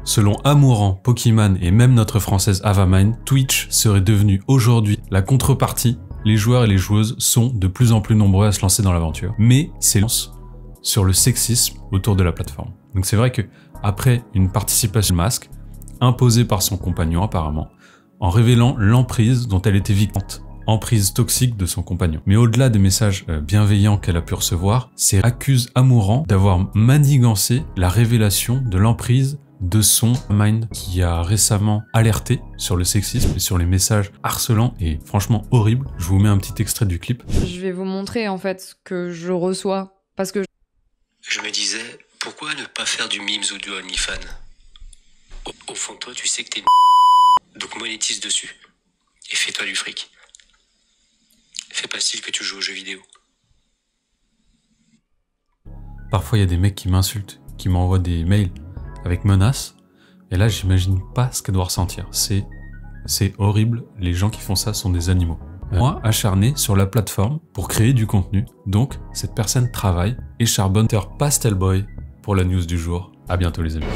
Selon Amourant, Pokémon et même notre française Avamine, Twitch serait devenu aujourd'hui la contrepartie. Les joueurs et les joueuses sont de plus en plus nombreux à se lancer dans l'aventure, mais c'est sur le sexisme autour de la plateforme. Donc c'est vrai que après une participation masque, imposée par son compagnon apparemment, en révélant l'emprise dont elle était victime, emprise toxique de son compagnon. Mais au-delà des messages bienveillants qu'elle a pu recevoir, c'est accuse Amourant d'avoir manigancé la révélation de l'emprise de son mind qui a récemment alerté sur le sexisme et sur les messages harcelants et franchement horribles. Je vous mets un petit extrait du clip. Je vais vous montrer en fait ce que je reçois parce que je me disais, pourquoi ne pas faire du memes ou du OnlyFans? Au fond de toi, tu sais que t'es une donc monétise dessus et fais-toi du fric. Fais pas style que tu joues aux jeux vidéo. Parfois il y a des mecs qui m'insultent, qui m'envoient des mails avec menaces, et là j'imagine pas ce qu'elle doit ressentir. C'est horrible, les gens qui font ça sont des animaux. Moi, acharné sur la plateforme pour créer du contenu, donc cette personne travaille et charbonne. Pastel Boy pour la news du jour. À bientôt les amis.